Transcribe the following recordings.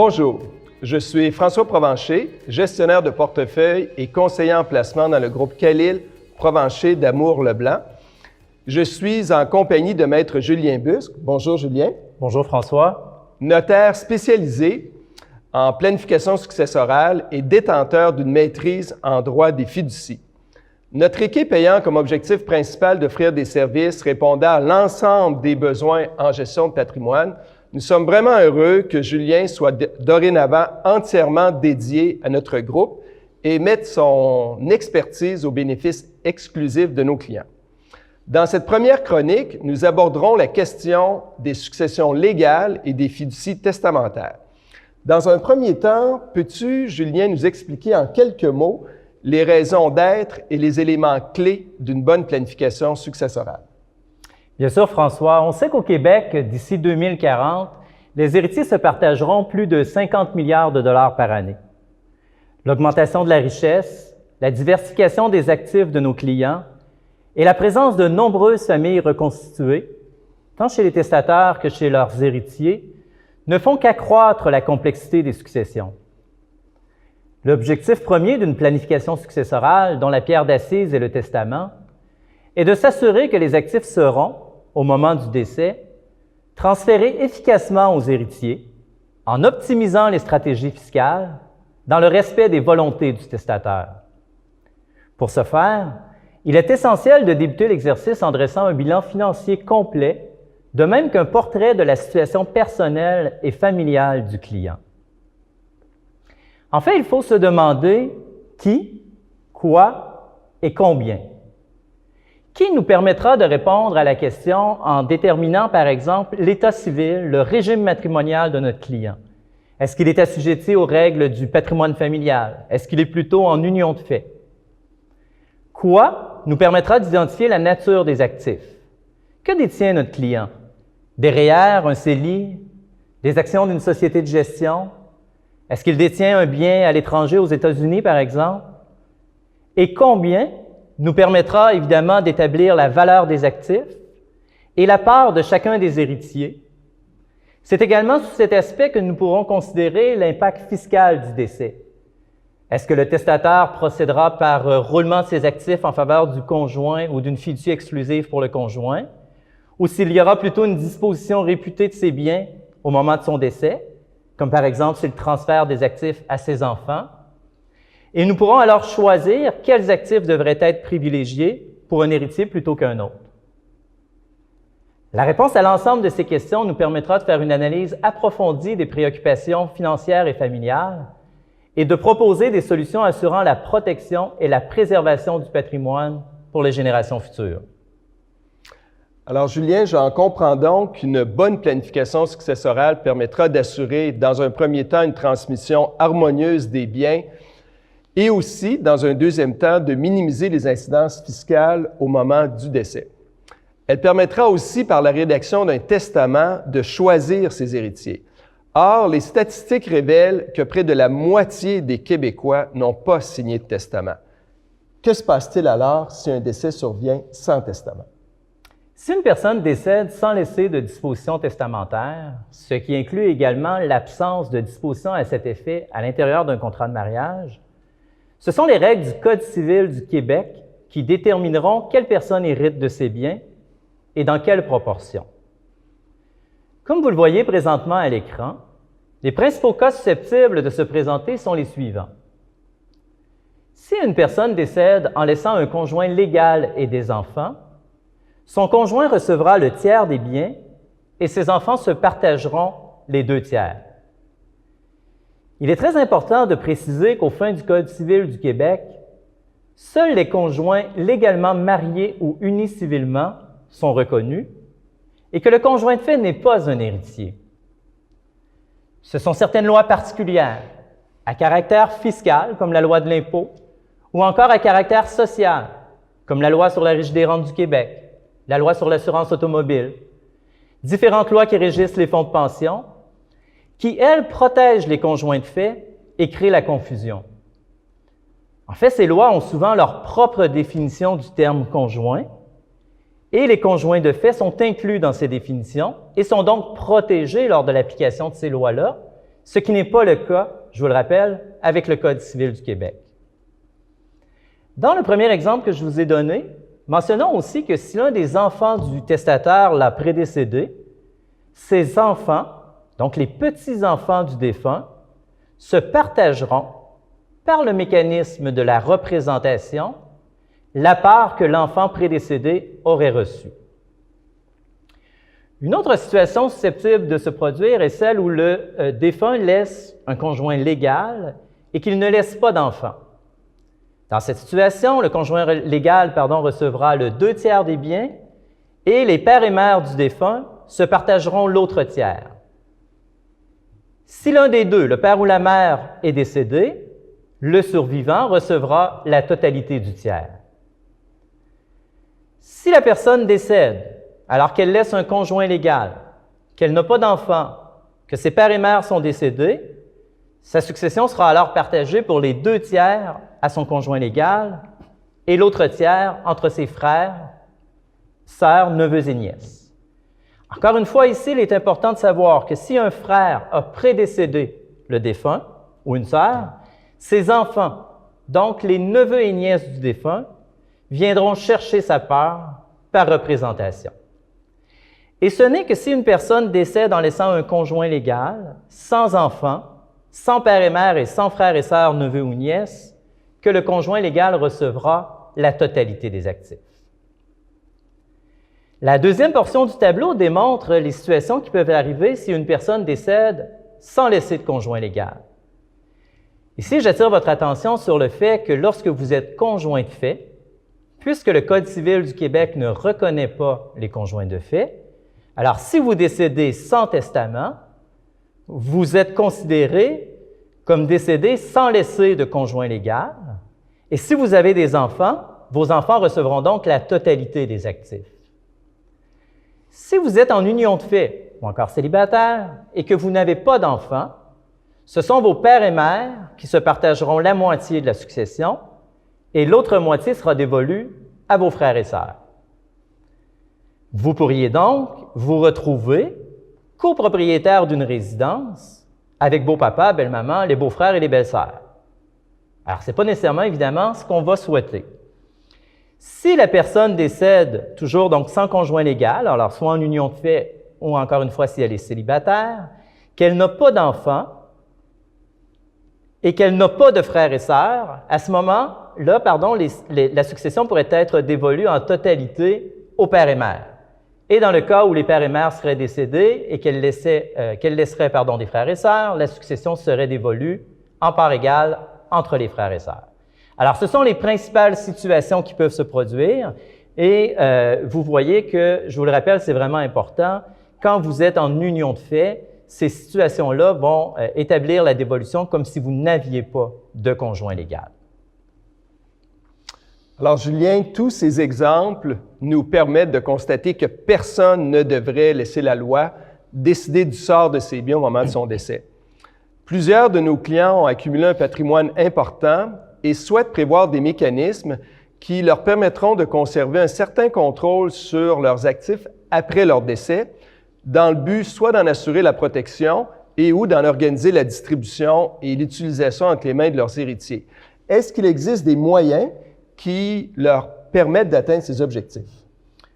Bonjour, je suis François Provencher, gestionnaire de portefeuille et conseiller en placement dans le groupe Khalil Provencher d'Amour Leblanc. Je suis en compagnie de Maître Julien Busque. Bonjour Julien. Bonjour François. Notaire spécialisé en planification successorale et détenteur d'une maîtrise en droit des fiducies. Notre équipe ayant comme objectif principal d'offrir des services répondant à l'ensemble des besoins en gestion de patrimoine, nous sommes vraiment heureux que Julien soit dorénavant entièrement dédié à notre groupe et mette son expertise au bénéfice exclusif de nos clients. Dans cette première chronique, nous aborderons la question des successions légales et des fiducies testamentaires. Dans un premier temps, peux-tu, Julien, nous expliquer en quelques mots les raisons d'être et les éléments clés d'une bonne planification successorale? Bien sûr, François. On sait qu'au Québec, d'ici 2040, les héritiers se partageront plus de 50 milliards de dollars par année. L'augmentation de la richesse, la diversification des actifs de nos clients et la présence de nombreuses familles reconstituées, tant chez les testateurs que chez leurs héritiers, ne font qu'accroître la complexité des successions. L'objectif premier d'une planification successorale, dont la pierre d'assise est le testament, est de s'assurer que les actifs seront, au moment du décès, transférés efficacement aux héritiers en optimisant les stratégies fiscales dans le respect des volontés du testateur. Pour ce faire, il est essentiel de débuter l'exercice en dressant un bilan financier complet, de même qu'un portrait de la situation personnelle et familiale du client. En fait, il faut se demander qui, quoi et combien. Qui nous permettra de répondre à la question en déterminant, par exemple, l'état civil, le régime matrimonial de notre client? Est-ce qu'il est assujetti aux règles du patrimoine familial? Est-ce qu'il est plutôt en union de fait? Quoi nous permettra d'identifier la nature des actifs? Que détient notre client? Des REER, un CELI, des actions d'une société de gestion? Est-ce qu'il détient un bien à l'étranger aux États-Unis, par exemple? Et combien nous permettra évidemment d'établir la valeur des actifs et la part de chacun des héritiers. C'est également sous cet aspect que nous pourrons considérer l'impact fiscal du décès. Est-ce que le testateur procédera par roulement de ses actifs en faveur du conjoint ou d'une fiducie exclusive pour le conjoint, ou s'il y aura plutôt une disposition réputée de ses biens au moment de son décès, comme par exemple s'il transfère des actifs à ses enfants, et nous pourrons alors choisir quels actifs devraient être privilégiés pour un héritier plutôt qu'un autre. La réponse à l'ensemble de ces questions nous permettra de faire une analyse approfondie des préoccupations financières et familiales et de proposer des solutions assurant la protection et la préservation du patrimoine pour les générations futures. Alors, Julien, j'en comprends donc qu'une bonne planification successorale permettra d'assurer, dans un premier temps, une transmission harmonieuse des biens et aussi, dans un deuxième temps, de minimiser les incidences fiscales au moment du décès. Elle permettra aussi, par la rédaction d'un testament, de choisir ses héritiers. Or, les statistiques révèlent que près de la moitié des Québécois n'ont pas signé de testament. Que se passe-t-il alors si un décès survient sans testament? Si une personne décède sans laisser de disposition testamentaire, ce qui inclut également l'absence de disposition à cet effet à l'intérieur d'un contrat de mariage, ce sont les règles du Code civil du Québec qui détermineront quelle personne hérite de ses biens et dans quelle proportion. Comme vous le voyez présentement à l'écran, les principaux cas susceptibles de se présenter sont les suivants. Si une personne décède en laissant un conjoint légal et des enfants, son conjoint recevra le tiers des biens et ses enfants se partageront les 2 tiers. Il est très important de préciser qu'aux fins du Code civil du Québec, seuls les conjoints légalement mariés ou unis civilement sont reconnus et que le conjoint de fait n'est pas un héritier. Ce sont certaines lois particulières, à caractère fiscal, comme la loi de l'impôt, ou encore à caractère social, comme la loi sur la Régie des rentes du Québec, la loi sur l'assurance automobile, différentes lois qui régissent les fonds de pension, qui, elles, protègent les conjoints de fait et créent la confusion. En fait, ces lois ont souvent leur propre définition du terme « conjoint » et les conjoints de fait sont inclus dans ces définitions et sont donc protégés lors de l'application de ces lois-là, ce qui n'est pas le cas, je vous le rappelle, avec le Code civil du Québec. Dans le premier exemple que je vous ai donné, mentionnons aussi que si l'un des enfants du testateur l'a prédécédé, ses enfants, donc les petits-enfants du défunt, se partageront, par le mécanisme de la représentation, la part que l'enfant prédécédé aurait reçue. Une autre situation susceptible de se produire est celle où le défunt laisse un conjoint légal et qu'il ne laisse pas d'enfant. Dans cette situation, le conjoint légal recevra le 2/3 des biens et les pères et mères du défunt se partageront l'autre tiers. Si l'un des deux, le père ou la mère, est décédé, le survivant recevra la totalité du tiers. Si la personne décède alors qu'elle laisse un conjoint légal, qu'elle n'a pas d'enfant, que ses pères et mères sont décédés, sa succession sera alors partagée pour les 2/3 à son conjoint légal et l'autre tiers entre ses frères, sœurs, neveux et nièces. Encore une fois, ici, il est important de savoir que si un frère a prédécédé le défunt ou une sœur, ses enfants, donc les neveux et nièces du défunt, viendront chercher sa part par représentation. Et ce n'est que si une personne décède en laissant un conjoint légal, sans enfant, sans père et mère et sans frères et sœurs, neveux ou nièces, que le conjoint légal recevra la totalité des actifs. La deuxième portion du tableau démontre les situations qui peuvent arriver si une personne décède sans laisser de conjoint légal. Ici, j'attire votre attention sur le fait que lorsque vous êtes conjoint de fait, puisque le Code civil du Québec ne reconnaît pas les conjoints de fait, alors si vous décédez sans testament, vous êtes considéré comme décédé sans laisser de conjoint légal, et si vous avez des enfants, vos enfants recevront donc la totalité des actifs. Si vous êtes en union de fait ou encore célibataire et que vous n'avez pas d'enfants, ce sont vos pères et mères qui se partageront la moitié de la succession et l'autre moitié sera dévolue à vos frères et sœurs. Vous pourriez donc vous retrouver copropriétaire d'une résidence avec beau-papa, belle-maman, les beaux-frères et les belles-sœurs. Alors, ce n'est pas nécessairement, évidemment, ce qu'on va souhaiter. Si la personne décède toujours donc sans conjoint légal, alors soit en union de fait ou encore une fois si elle est célibataire, qu'elle n'a pas d'enfants et qu'elle n'a pas de frères et sœurs, à ce moment-là, la succession pourrait être dévolue en totalité aux pères et mères. Et dans le cas où les pères et mères seraient décédés et qu'elle laisserait des frères et sœurs, la succession serait dévolue en part égale entre les frères et sœurs. Alors, ce sont les principales situations qui peuvent se produire et vous voyez que, je vous le rappelle, c'est vraiment important, quand vous êtes en union de fait, ces situations-là vont établir la dévolution comme si vous n'aviez pas de conjoint légal. Alors, Julien, tous ces exemples nous permettent de constater que personne ne devrait laisser la loi décider du sort de ses biens au moment de son décès. Plusieurs de nos clients ont accumulé un patrimoine important et souhaitent prévoir des mécanismes qui leur permettront de conserver un certain contrôle sur leurs actifs après leur décès, dans le but soit d'en assurer la protection et ou d'en organiser la distribution et l'utilisation entre les mains de leurs héritiers. Est-ce qu'il existe des moyens qui leur permettent d'atteindre ces objectifs?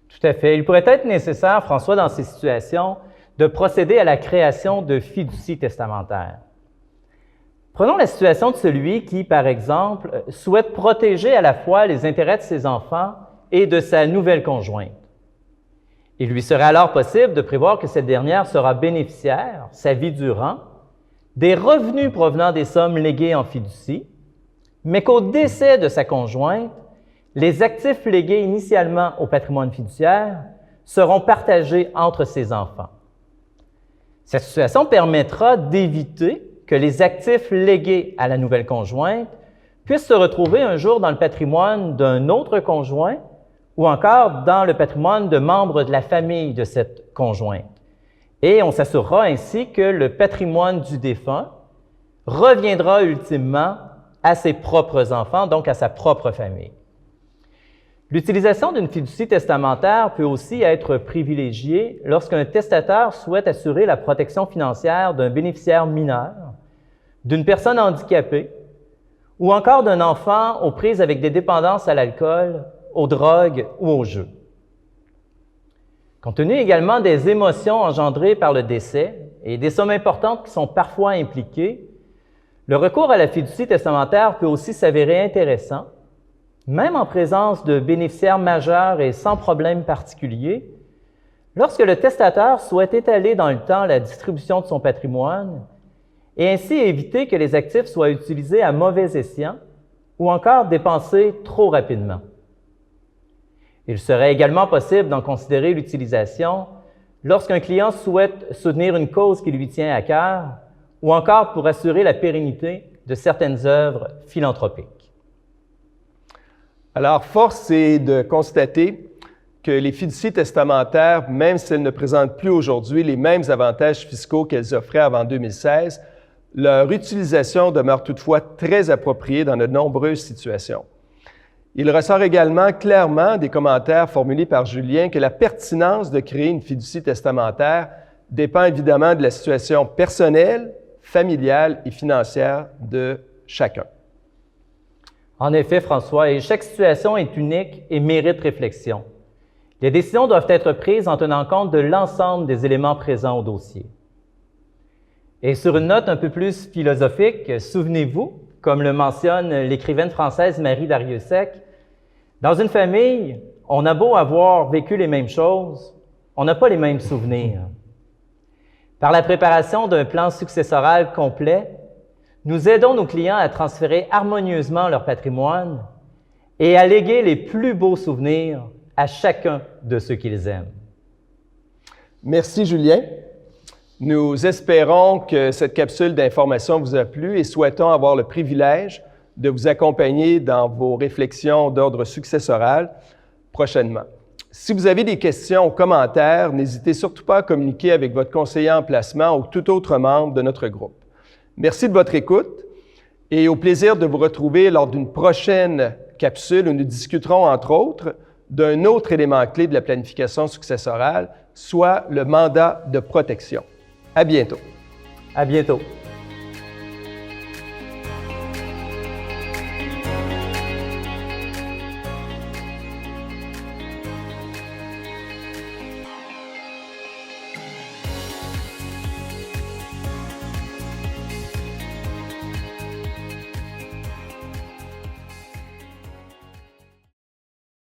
Tout à fait. Il pourrait être nécessaire, François, dans ces situations, de procéder à la création de fiducies testamentaires. Prenons la situation de celui qui, par exemple, souhaite protéger à la fois les intérêts de ses enfants et de sa nouvelle conjointe. Il lui serait alors possible de prévoir que cette dernière sera bénéficiaire, sa vie durant, des revenus provenant des sommes léguées en fiducie, mais qu'au décès de sa conjointe, les actifs légués initialement au patrimoine fiduciaire seront partagés entre ses enfants. Cette situation permettra d'éviter que les actifs légués à la nouvelle conjointe puissent se retrouver un jour dans le patrimoine d'un autre conjoint ou encore dans le patrimoine de membres de la famille de cette conjointe. Et on s'assurera ainsi que le patrimoine du défunt reviendra ultimement à ses propres enfants, donc à sa propre famille. L'utilisation d'une fiducie testamentaire peut aussi être privilégiée lorsqu'un testateur souhaite assurer la protection financière d'un bénéficiaire mineur d'une personne handicapée ou encore d'un enfant aux prises avec des dépendances à l'alcool, aux drogues ou aux jeux. Compte tenu également des émotions engendrées par le décès et des sommes importantes qui sont parfois impliquées, le recours à la fiducie testamentaire peut aussi s'avérer intéressant, même en présence de bénéficiaires majeurs et sans problème particulier, lorsque le testateur souhaite étaler dans le temps la distribution de son patrimoine et ainsi éviter que les actifs soient utilisés à mauvais escient ou encore dépensés trop rapidement. Il serait également possible d'en considérer l'utilisation lorsqu'un client souhaite soutenir une cause qui lui tient à cœur ou encore pour assurer la pérennité de certaines œuvres philanthropiques. Alors, force est de constater que les fiducies testamentaires, même si elles ne présentent plus aujourd'hui les mêmes avantages fiscaux qu'elles offraient avant 2016, leur utilisation demeure toutefois très appropriée dans de nombreuses situations. Il ressort également clairement des commentaires formulés par Julien que la pertinence de créer une fiducie testamentaire dépend évidemment de la situation personnelle, familiale et financière de chacun. En effet, François, et chaque situation est unique et mérite réflexion. Les décisions doivent être prises en tenant compte de l'ensemble des éléments présents au dossier. Et sur une note un peu plus philosophique, souvenez-vous, comme le mentionne l'écrivaine française Marie Dariussec, dans une famille, on a beau avoir vécu les mêmes choses, on n'a pas les mêmes souvenirs. Par la préparation d'un plan successoral complet, nous aidons nos clients à transférer harmonieusement leur patrimoine et à léguer les plus beaux souvenirs à chacun de ceux qu'ils aiment. Merci, Julien. Nous espérons que cette capsule d'information vous a plu et souhaitons avoir le privilège de vous accompagner dans vos réflexions d'ordre successoral prochainement. Si vous avez des questions ou commentaires, n'hésitez surtout pas à communiquer avec votre conseiller en placement ou tout autre membre de notre groupe. Merci de votre écoute et au plaisir de vous retrouver lors d'une prochaine capsule où nous discuterons, entre autres, d'un autre élément clé de la planification successorale, soit le mandat de protection. À bientôt. À bientôt.